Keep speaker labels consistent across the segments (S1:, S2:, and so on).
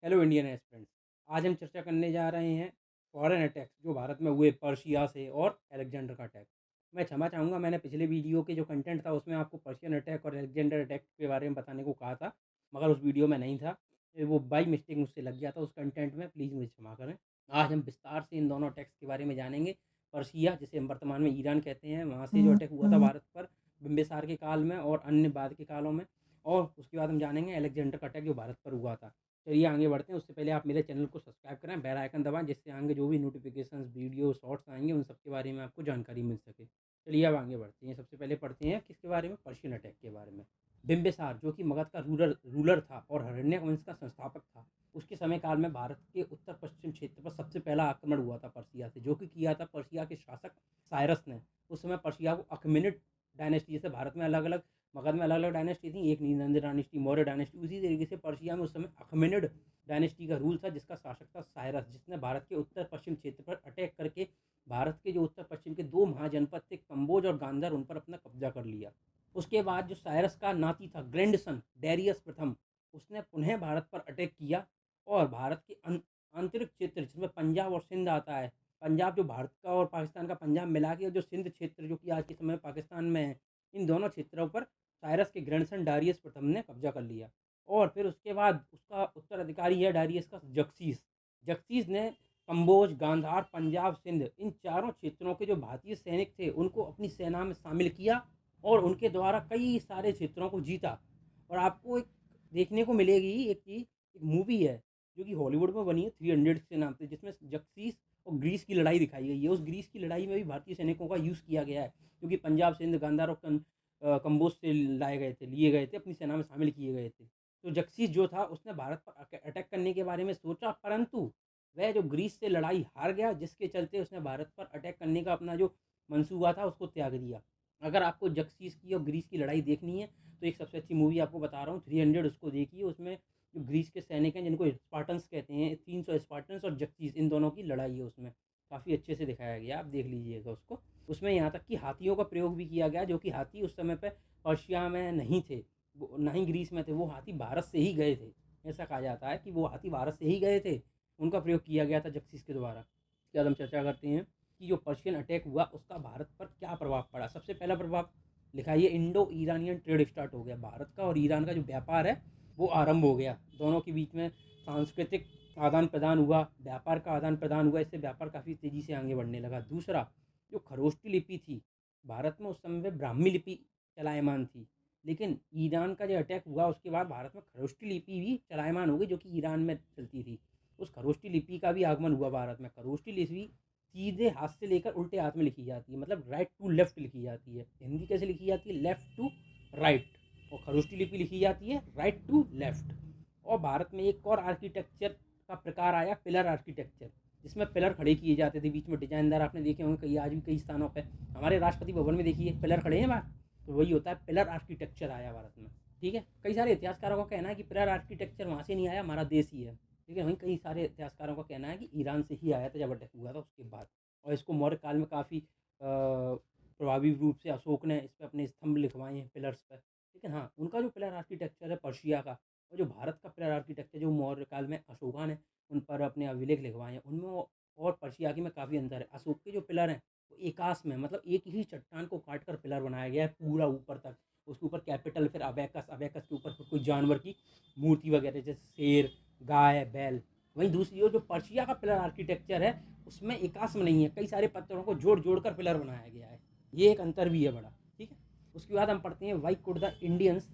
S1: Hello Indian aspirants. आज हम चर्चा करने जा रहे हैं फॉरेन अटैक्स जो भारत में हुए पर्शिया से और अलेक्जेंडर का अटैक। मैं क्षमा चाहूँगा, मैंने पिछले वीडियो के जो कंटेंट था उसमें आपको पर्शियन अटैक और अलेक्जेंडर अटैक के बारे में बताने को कहा था, मगर उस वीडियो में नहीं था। वो बाई मिस्टेक मुझसे लग गया था उस कंटेंट में, प्लीज़ मुझे क्षमा करें। आज हम विस्तार से इन दोनों अटैक्स के बारे में जानेंगे। पर्शिया, जिसे हम वर्तमान में ईरान कहते हैं, वहाँ से जो अटैक हुआ था भारत पर बिम्बिसार के काल में और अन्य बाद के कालों में, और उसके बाद हम जानेंगे अलेक्जेंडर का अटैक जो भारत पर हुआ था। चलिए आगे बढ़ते हैं। उससे पहले आप मेरे चैनल को सब्सक्राइब करें, बेल आइकन दबाएं, जिससे आगे जो भी नोटिफिकेशंस, वीडियो, शॉर्ट्स आएंगे उन सब के बारे में आपको जानकारी मिल सके। चलिए अब आगे बढ़ते हैं। सबसे पहले पढ़ते हैं किसके बारे में, पर्शियन अटैक के बारे में। बिम्बिसार, जो कि मगध का रूलर था और हरण्यक वंश का संस्थापक था, उसके समय काल में भारत के उत्तर पश्चिम क्षेत्र पर सबसे पहला आक्रमण हुआ था पर्शिया से, जो कि किया था पर्शिया के शासक साइरस ने। उस समय पर्शिया को अखमेनिड डायनेस्टी, जैसे भारत में अलग अलग, मगध में अलग अलग डायनेस्टी थी, एक नीलंदन डायनेस्टी, मौर्य डायनेस्टी, उसी तरीके से पर्शिया में उस समय अखमेनिड डायनेस्टी का रूल था, जिसका शासक था साइरस, जिसने भारत के उत्तर पश्चिम क्षेत्र पर अटैक करके भारत के जो उत्तर पश्चिम के दो महाजनपद थे, कंबोज और गांधार, उन पर अपना कब्जा कर लिया। उसके बाद जो साइरस का नाती था, ग्रैंड सन डेरियस प्रथम, उसने पुनः भारत पर अटैक किया और भारत के आंतरिक क्षेत्र, जिसमें पंजाब और सिंध आता है, पंजाब जो भारत का और पाकिस्तान का पंजाब मिला के, जो सिंध क्षेत्र जो कि आज के समय पाकिस्तान में है, इन दोनों क्षेत्रों पर साइरस के ग्रैंडसन डारियस प्रथम ने कब्जा कर लिया। और फिर उसके बाद उसका उत्तराधिकारी है डारियस का जक्सीस। जक्सीस ने कंबोज, गांधार, पंजाब, सिंध, इन चारों क्षेत्रों के जो भारतीय सैनिक थे उनको अपनी सेना में शामिल किया और उनके द्वारा कई सारे क्षेत्रों को जीता। और आपको एक देखने को मिलेगी एक चीज़, एक मूवी है जो कि हॉलीवुड में बनी है, 300 के नाम से, जिसमें जक्सीस और ग्रीस की लड़ाई दिखाई गई है। उस ग्रीस की लड़ाई में भी भारतीय सैनिकों का यूज़ किया गया है, क्योंकि पंजाब, सिंध, गांधार और कंबोज से लाए गए थे, लिए गए थे, अपनी सेना में शामिल किए गए थे। तो जक्सीस जो था उसने भारत पर अटैक करने के बारे में सोचा, परंतु वह जो ग्रीस से लड़ाई हार गया, जिसके चलते उसने भारत पर अटैक करने का अपना जो मंसूबा था उसको त्याग दिया। अगर आपको जक्सीस की और ग्रीस की लड़ाई देखनी है तो एक सबसे अच्छी मूवी आपको बता रहा हूँ, 300, उसको देखिए। उसमें जो ग्रीस के सैनिक हैं, जिनको स्पार्टन्स कहते हैं, 300 स्पार्टन्स और जक्सीस, इन दोनों की लड़ाई है उसमें, काफ़ी अच्छे से दिखाया गया, आप देख लीजिएगा उसको। उसमें यहाँ तक कि हाथियों का प्रयोग भी किया गया, जो कि हाथी उस समय पर पर्शिया में नहीं थे, ना ही ग्रीस में थे, वो हाथी भारत से ही गए थे। ऐसा कहा जाता है कि वो हाथी भारत से ही गए थे, उनका प्रयोग किया गया था जक्सीस के द्वारा। इसके बाद हम चर्चा करते हैं कि जो पर्शियन अटैक हुआ उसका भारत पर क्या प्रभाव पड़ा। सबसे पहला प्रभाव लिखा है, इंडो ईरानियन ट्रेड स्टार्ट हो गया। भारत का और ईरान का जो व्यापार है वो आरंभ हो गया, दोनों के बीच में सांस्कृतिक आदान प्रदान हुआ, व्यापार का आदान प्रदान हुआ, इससे व्यापार काफ़ी तेज़ी से आगे बढ़ने लगा। दूसरा, जो खरोष्टी लिपि थी, भारत में उस समय ब्राह्मी लिपि चलायमान थी, लेकिन ईरान का जो अटैक हुआ उसके बाद भारत में खरोष्टी लिपि भी चलायमान हो गई, जो कि ईरान में चलती थी। उस खरोष्टी लिपि का भी आगमन हुआ भारत में। खरोष्टी लिपि सीधे हाथ से लेकर उल्टे हाथ में लिखी जाती है, मतलब राइट टू लेफ्ट लिखी जाती है। हिंदी कैसे लिखी जाती है, लेफ्ट टू राइट, और खरोष्टी लिपि लिखी जाती है राइट टू लेफ्ट। और भारत में एक और आर्किटेक्चर का प्रकार आया, पिलर आर्किटेक्चर, जिसमें पिलर खड़े किए जाते थे बीच में, डिजाइनदार आपने देखे होंगे कई, आज भी कई स्थानों पर। हमारे राष्ट्रपति भवन में देखिए पिलर खड़े हैं बाहर, तो वही होता है, पिलर आर्किटेक्चर आया भारत में। ठीक है, कई सारे इतिहासकारों का कहना है कि पिलर आर्किटेक्चर वहाँ से नहीं आया, हमारा देश ही है। ठीक है, वहीं कई सारे इतिहासकारों का कहना है कि ईरान से ही आया था जब अटैक हुआ था उसके बाद। और इसको मौर्य काल में काफ़ी प्रभावी रूप से अशोक ने इस पर अपने स्तंभ लिखवाए हैं पिलर्स पर। लेकिन हाँ, उनका जो पिलर आर्किटेक्चर है पर्शिया का, और जो भारत का पिलर आर्किटेक्चर जो मौर्य काल में अशोका ने उन पर अपने अभिलेख लिखवाए हैं, उनमें और पर्शिया की में काफ़ी अंतर है। अशोक के जो पिलर हैं वो एकास में, मतलब एक ही चट्टान को काट कर पिलर बनाया गया है पूरा ऊपर तक। उसके ऊपर कैपिटल, फिर अबेकस, अबेकस के ऊपर कोई जानवर की मूर्ति वगैरह, जैसे शेर, गाय, बैल। वहीं दूसरी ओर जो पर्शिया का पिलर आर्किटेक्चर है उसमें एकास में नहीं है, कई सारे पत्थरों को जोड़ जोड़ कर पिलर बनाया गया है। ये एक अंतर भी है बड़ा। ठीक है, उसके बाद हम पढ़ते हैं, why could the Indians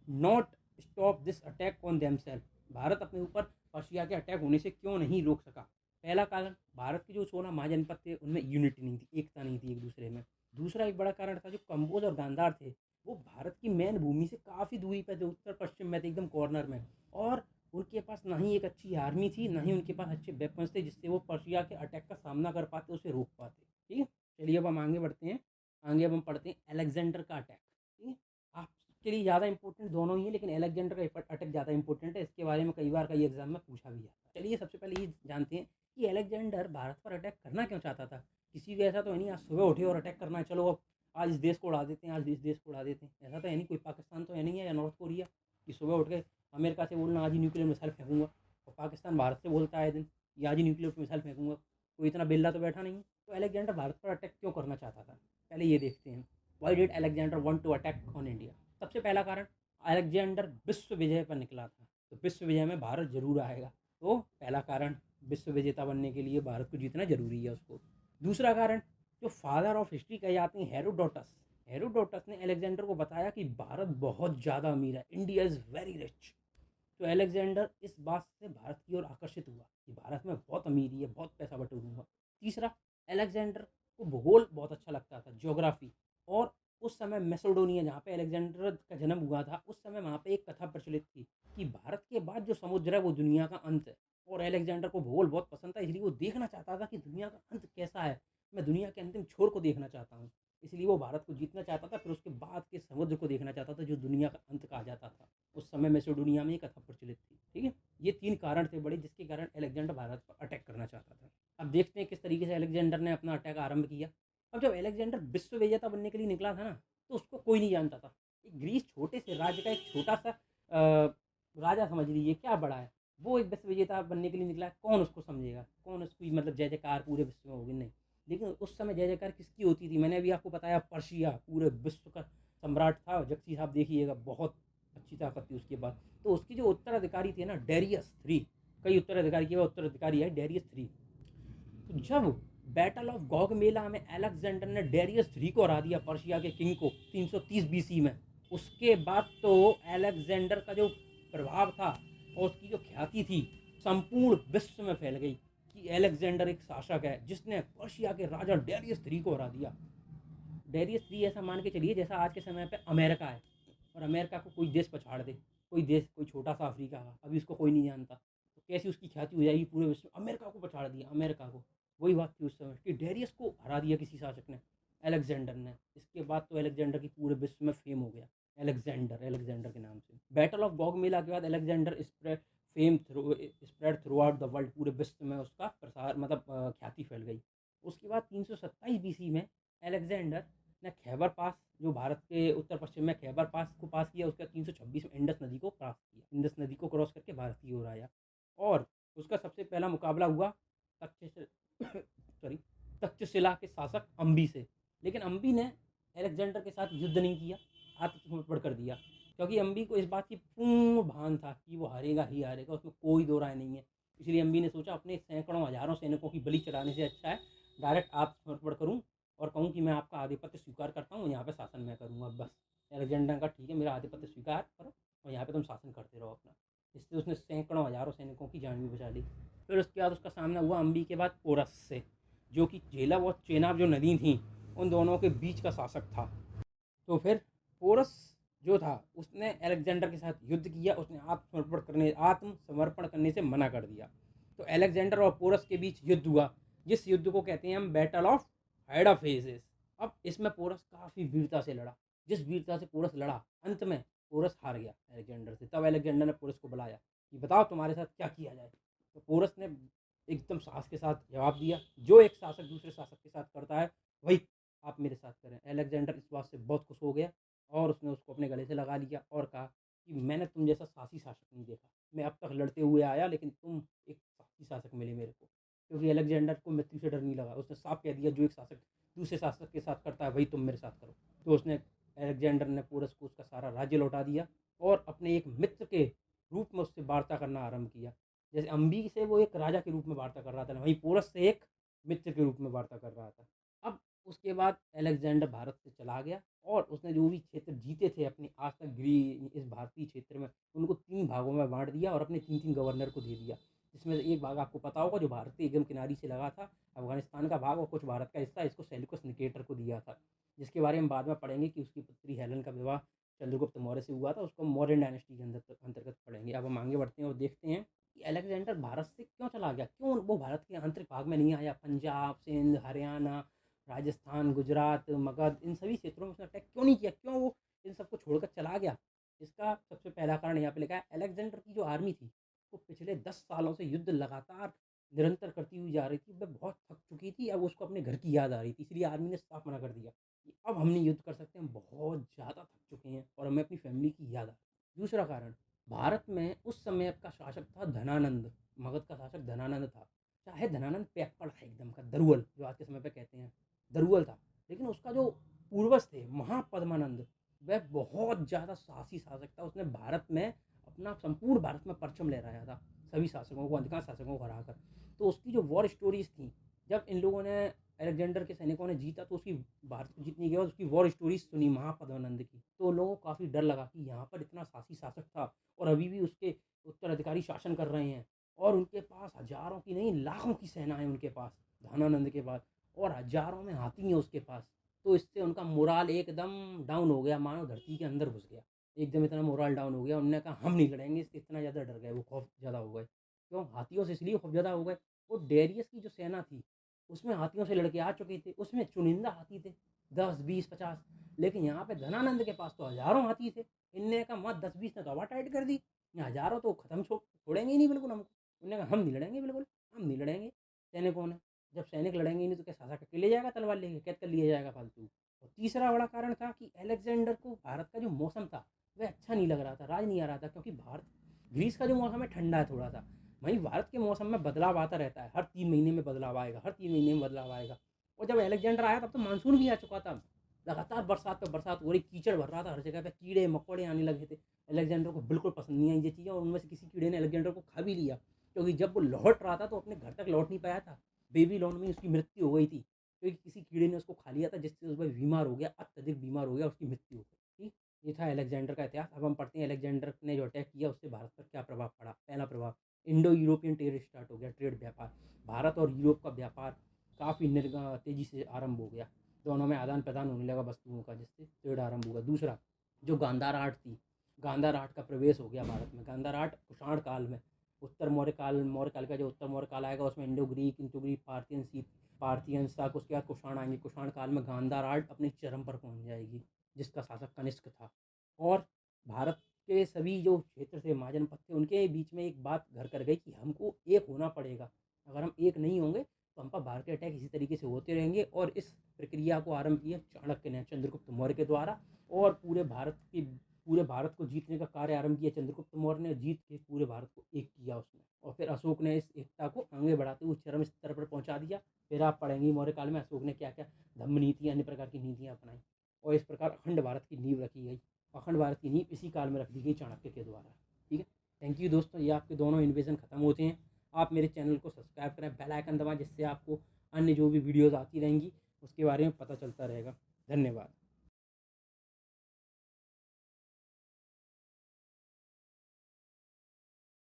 S1: not stop this attack on themself. Bharat अपने ऊपर पर्शिया के अटैक होने से क्यों नहीं रोक सका। पहला कारण, भारत के जो 16 महाजनपद थे उनमें यूनिटी नहीं थी, एकता नहीं थी एक दूसरे में। दूसरा एक बड़ा कारण था, जो कंबोज और गांधार थे वो भारत की मेन भूमि से काफ़ी दूरी पर थे, उत्तर पश्चिम में थे, एकदम कॉर्नर में। और उनके पास ना ही एक अच्छी आर्मी थी, ना ही उनके पास अच्छे वेपन्स थे जिससे वो पर्शिया के अटैक का सामना कर पाते, उसे रोक पाते। ठीक है, चलिए अब हम आगे बढ़ते हैं। आगे अब हम पढ़ते हैं अलेक्जेंडर का अटैक। ठीक है, आपके लिए ज़्यादा इंपॉर्टेंट दोनों ही है, लेकिन अलेक्जेंडर का अटैक ज़्यादा इंपॉर्टेंट है, इसके बारे में कई बार कई एग्जाम में पूछा भी जाता है। चलिए सबसे पहले ये जानते हैं कि अलेक्जेंडर भारत पर अटैक करना क्यों चाहता था। किसी भी ऐसा तो है नहीं आज सुबह उठे और अटैक करना है, चलो अब आज इस देश को उड़ा देते हैं, आज इस देश को उड़ा देते हैं, ऐसा तो है नहीं। कोई पाकिस्तान तो है नहीं है, या नॉर्थ कोरिया कि सुबह उठ के अमेरिका से बोलना आज ही न्यूक्लियर मिसाइल फेंकूंगा। और पाकिस्तान भारत से बोलता है आए दिन कि आज ही न्यूक्लियर मिसाइल फेंकूँगा, कोई इतना बेल्ला तो बैठा नहीं है। तो अलेक्जेंडर भारत पर अटैक क्यों करना चाहता था? पहले ये देखते हैं। Why did Alexander want to attack on India? सबसे पहला कारण, अलेक्जेंडर विश्व विजय पर निकला था, तो विश्व विजय में भारत ज़रूर आएगा। तो पहला कारण, विश्व विजेता बनने के लिए भारत को जीतना ज़रूरी है उसको। दूसरा कारण, जो फादर ऑफ हिस्ट्री कहे जाते हैं हेरोडोटस, हेरोडोटस ने अलेक्जेंडर को बताया कि भारत बहुत ज़्यादा अमीर है, इंडिया इज़ वेरी रिच। तो अलेक्जेंडर इस बात से भारत की ओर आकर्षित हुआ कि भारत में बहुत अमीरी है, बहुत पैसा बटोरूंगा। तीसरा, अलेक्जेंडर को भूगोल बहुत अच्छा लगता था, ज्योग्राफी। और उस समय मैसेडोनिया, जहाँ पे अलेक्जेंडर का जन्म हुआ था, उस समय वहाँ पे एक कथा प्रचलित थी कि भारत के बाद जो समुद्र है वो दुनिया का अंत है। और अलेक्जेंडर को भूगोल बहुत पसंद था, इसलिए वो देखना चाहता था कि दुनिया का अंत कैसा है, मैं दुनिया के अंतिम छोर को देखना चाहता हूँ। इसलिए वो भारत को जीतना चाहता था, फिर उसके बाद के समुद्र को देखना चाहता था जो दुनिया का अंत कहा जाता था। उस समय मैसेडोनिया में ये कथा प्रचलित थी। ठीक है, ये 3 कारण थे बड़े जिसके कारण अलेक्जेंडर भारत पर अटैक करना चाहता था। अब देखते हैं किस तरीके से अलेक्जेंडर ने अपना अटैक आरंभ किया। अब जब अलेक्जेंडर विश्व विजेता बनने के लिए निकला था ना, तो उसको कोई नहीं जानता था। एक ग्रीस छोटे से राज्य का एक छोटा सा राजा समझ लीजिए, क्या बड़ा है, वो एक विश्व विजेता बनने के लिए निकला है। कौन उसको समझेगा, कौन उसकी मतलब जय जयकार पूरे विश्व में होगी? नहीं। लेकिन उस समय जय जयकार किसकी होती थी? मैंने अभी आपको बताया, पर्शिया पूरे विश्व का सम्राट था। जक्सी साहब देखिएगा, बहुत अच्छी ताकत थी उसके बाद। तो उसकी जो उत्तराधिकारी थे ना, डेरियस थ्री, कई उत्तराधिकारी के उत्तराधिकारी है डेरियस थ्री। तो जब बैटल ऑफ गॉगमेला में अलेक्जेंडर ने डेरियस थ्री को हरा दिया, पर्शिया के किंग को, 330 बीसी में, उसके बाद तो अलेक्जेंडर का जो प्रभाव था और उसकी जो ख्याति थी संपूर्ण विश्व में फैल गई कि अलेक्जेंडर एक शासक है जिसने पर्शिया के राजा डेरियस थ्री को हरा दिया। डेरियस थ्री ऐसा मान के चलिए जैसा आज के समय पे अमेरिका है, और अमेरिका को कोई देश पछाड़ दे, कोई देश, कोई छोटा सा अफ्रीका का, अभी उसको कोई नहीं जानता, तो कैसी उसकी ख्याति हो जाएगी पूरे विश्व में? अमेरिका को पछाड़ दिया, अमेरिका को। वही बात थी उस समय कि डेरियस को हरा दिया किसी शासक ने, अलेक्जेंडर ने। इसके बाद तो अलेक्जेंडर की पूरे विश्व में फेम हो गया, अलेक्जेंडर, अलेक्जेंडर के नाम से। बैटल ऑफ गॉगमेला के बाद Alexander spread through out the world, पूरे विश्व में उसका प्रसार मतलब ख्याति फैल गई। उसके बाद 327 बीसी में अलेक्जेंडर ने खैबर पास, जो भारत के उत्तर पश्चिम में खैबर पास को पास किया, उसका 326 में इंडस नदी को क्रॉस किया, इंडस नदी को क्रॉस करके भारत की ओर आया। और उसका सबसे पहला मुकाबला हुआ सॉरी तक्षशिला के शासक अम्बी से। लेकिन अम्बी ने अलेक्जेंडर के साथ युद्ध नहीं किया, आत्मसमर्पण कर दिया, क्योंकि अम्बी को इस बात की पूर्ण भान था कि वो हारेगा ही हारेगा, उसमें कोई दो राय नहीं है। इसलिए अम्बी ने सोचा अपने सैकड़ों हजारों सैनिकों की बलि चढ़ाने से अच्छा है डायरेक्ट आत्मसमर्पण करूँ और कहूँ कि मैं आपका आधिपत्य स्वीकार करता हूँ, यहाँ पे शासन मैं करूँगा बस। अलेक्जेंडर का ठीक है, मेरा आधिपत्य स्वीकार करो और यहाँ पे तुम शासन करते रहो अपना। इससे उसने सैकड़ों हजारों सैनिकों की जान भी बचा ली। फिर उसके बाद उसका सामना हुआ अम्बी के बाद पोरस से, जो कि झेलम और चेनाब जो नदी थी उन दोनों के बीच का शासक था। तो फिर पोरस जो था उसने अलेक्जेंडर के साथ युद्ध किया, उसने आत्मसमर्पण करने से मना कर दिया। तो अलेक्जेंडर और पोरस के बीच युद्ध हुआ, जिस युद्ध को कहते हैं हम बैटल ऑफ हाइडाफेसिस। अब इसमें पोरस काफ़ी वीरता से लड़ा, जिस वीरता से पोरस लड़ा, अंत में पोरस हार गया अलेक्जेंडर से। तब अलेक्जेंडर ने पोरस को बुलाया कि बताओ तुम्हारे साथ क्या किया जाए। तो पोरस ने एकदम साहस के साथ जवाब दिया, जो एक शासक दूसरे शासक के साथ करता है वही आप मेरे साथ करें। अलेक्जेंडर इस बात से बहुत खुश हो गया और उसने उसको अपने गले से लगा लिया और कहा कि मैंने तुम जैसा साहसी शासक नहीं देखा, मैं अब तक लड़ते हुए आया लेकिन तुम एक साहसी शासक मिले मेरे को। क्योंकि अलेक्जेंडर को मृत्यु से डर नहीं लगा, उसने साफ कह दिया जो एक शासक दूसरे शासक के साथ करता है वही तुम मेरे साथ करो। तो उसने अलेक्जेंडर ने पोरस को उसका सारा राज्य लौटा दिया और अपने एक मित्र के रूप में उससे वार्ता करना आरंभ किया। जैसे अम्बी से वो एक राजा के रूप में वार्ता कर रहा था, वहीं पोरस से एक मित्र के रूप में वार्ता कर रहा था। अब उसके बाद अलेक्जेंडर भारत से चला गया और उसने जो भी क्षेत्र जीते थे अपने आज तक ग्री इस भारतीय क्षेत्र में, उनको 3 भागों में बाँट दिया और अपने 3-3 गवर्नर को दे दिया। जिसमें से एक भाग आपको पता होगा जो भारत के एकदम किनारे से लगा था, अफ़गानिस्तान का भाग, और कुछ भारत का हिस्सा इसको सेल्यूकस निकेटर को दिया था, जिसके बारे में बाद में पढ़ेंगे कि उसकी पुत्री हेलेन का विवाह चंद्रगुप्त मौर्य से हुआ था, उसको मौर्यन डायनेस्टी के अंतर्गत पढ़ेंगे। अब हम आगे बढ़ते हैं और देखते हैं कि अलेक्जेंडर भारत से क्यों चला गया, क्यों वो भारत के आंतरिक भाग में नहीं आया, पंजाब, सिंध, हरियाणा, राजस्थान, गुजरात, मगध, इन सभी क्षेत्रों में उसने अटैक क्यों नहीं किया, क्यों वो इन सबको छोड़कर चला गया? इसका सबसे पहला कारण यहाँ पे लिखा है, अलेक्जेंडर की जो आर्मी थी वो पिछले 10 सालों से युद्ध लगातार निरंतर करती हुई जा रही थी, वह बहुत थक चुकी थी, अब उसको अपने घर की याद आ रही थी, इसलिए आर्मी ने साफ मना कर दिया कि अब हम नहीं युद्ध कर सकते, हम बहुत ज़्यादा थक चुके हैं और हमें अपनी फैमिली की याद आ रही है। दूसरा कारण, भारत में उस समय का शासक था धनानंद, मगध का शासक धनानंद था। चाहे धनानंद पियक्कड़ था एकदम का, दरुअल जो आज के समय पे कहते हैं, दरुअल था। लेकिन उसका जो पूर्वज थे महापद्मानंद, वह बहुत ज़्यादा साहसी शासक था। उसने भारत में अपना संपूर्ण भारत में परचम लहराया था, सभी शासकों को, अधिकांश शासकों को हराकर। तो उसकी जो वॉर स्टोरीज़ थी, जब इन लोगों ने अलेक्जेंडर के सैनिकों ने जीता तो उसकी भारत को जीतने के बाद उसकी वॉर स्टोरीज सुनी महापद्मानंद की, तो लोगों को काफ़ी डर लगा कि यहाँ पर इतना साहसी शासक था और अभी भी उसके उत्तराधिकारी शासन कर रहे हैं, और उनके पास हजारों की नहीं लाखों की सेना है उनके पास, धनानंद के पास, और हजारों में हाथी हैं उसके पास। तो इससे उनका मोराल एकदम डाउन हो गया, मानो धरती के अंदर घुस गया। एकदम इतना मोराल डाउन हो गया, उन्होंने कहा हम नहीं लड़ेंगे, इससे इतना ज़्यादा डर गए, वो खौफ ज़्यादा हो गए। क्यों? हाथियों से इसलिए खौफ ज़्यादा हो गए, वो डेरियस की जो सेना थी उसमें हाथियों से लड़के आ चुके थे, उसमें चुनिंदा हाथी थे, 10, 20, 50। लेकिन यहाँ पे धनानंद के पास तो हजारों हाथी थे। इनने कहा मत 10, 20 ने तो हवा टाइट कर दी, यहाँ हजारों तो खत्म छोड़ेंगे ही नहीं बिल्कुल हमको। उन्होंने कहा हम नहीं लड़ेंगे, बिल्कुल हम नहीं लड़ेंगे। सैनिकों ने, जब सैनिक लड़ेंगे ही नहीं तो क्या शासक अकेले जाएगा तलवार लेके, कैद कर लिया जाएगा फालतू। और तीसरा बड़ा कारण था कि अलेक्जेंडर को भारत का जो मौसम था वह अच्छा नहीं लग रहा था, राज नहीं आ रहा था, क्योंकि भारत ग्रीस का जो मौसम है ठंडा है थोड़ा सा, वहीं भारत के मौसम में बदलाव आता रहता है, हर 3 महीने में बदलाव आएगा, हर 3 महीने में बदलाव आएगा। और जब अलेक्जेंडर आया तब तो मानसून भी आ चुका था, लगातार बरसात पे बरसात हो रही, कीचड़ भर रहा था हर जगह पे, कीड़े मकोड़े आने लगे थे। अलेक्जेंडर को बिल्कुल पसंद नहीं आई ये चीज़ें, और उनमें से किसी कीड़े ने अलेक्जेंडर को खा भी लिया, क्योंकि जब वो लौट रहा था तो अपने घर तक लौट नहीं पाया था, बेबी लॉन में उसकी मृत्यु हो गई थी, क्योंकि किसी कीड़े ने उसको खा लिया था, जिससे उसमें बीमार हो गया, अत्यधिक बीमार हो गया, उसकी मृत्यु हो गई। ठीक, ये था अलेक्जेंडर का इतिहास। अब हम पढ़ते हैं अलेक्जेंडर ने जो अटैक किया उससे भारत पर क्या प्रभाव पड़ा। पहला प्रभाव, इंडो यूरोपियन ट्रेड स्टार्ट हो गया, ट्रेड व्यापार, भारत और यूरोप का व्यापार काफ़ी तेज़ी से आरंभ हो गया, दोनों में आदान प्रदान होने लगा वस्तुओं का, जिससे ट्रेड आरंभ हुआ। दूसरा, जो गांधार आर्ट थी, गांधार आर्ट का प्रवेश हो गया भारत में। गांधार आर्ट कुषाण काल में, उत्तर मौर्य काल का जो उत्तर मौर्य काल आएगा उसमें Indo Greek, into Greek, Parthians तक, उसके बाद कुषाण आएंगे। कुषाण काल में गांधार आर्ट अपने चरम पर पहुंच जाएगी, जिसका शासक कनिष्क था। और भारत के सभी जो क्षेत्र थे, महाजनपद थे, उनके बीच में एक बात घर कर गई कि हमको एक होना पड़ेगा, अगर हम एक नहीं होंगे तो हम पर भारतीय अटैक इसी तरीके से होते रहेंगे। और इस प्रक्रिया को आरंभ किया चाणक्य ने, चंद्रगुप्त मौर्य के द्वारा, और पूरे भारत को जीतने का कार्य आरंभ किया चंद्रगुप्त मौर्य ने, जीत के पूरे भारत को एक किया उसने। और फिर अशोक ने इस एकता को आगे बढ़ाते हुए चरम स्तर पर पहुंचा दिया। फिर आप पढ़ेंगे मौर्य काल में अशोक ने क्या क्या धम्म नीति, अन्य प्रकार की नीतियाँ अपनाई, और इस प्रकार अखंड भारत की नींव रखी गई। अखंड भारत की नींव इसी काल में रख दी गई चाणक्य के द्वारा। ठीक है, थैंक यू दोस्तों। ये आपके दोनों इन्वेजन खत्म होते हैं। आप मेरे चैनल को सब्सक्राइब करें, बेल आइकन दबाएं, जिससे आपको अन्य जो भी वीडियोज़ आती रहेंगी उसके बारे में पता चलता रहेगा। धन्यवाद।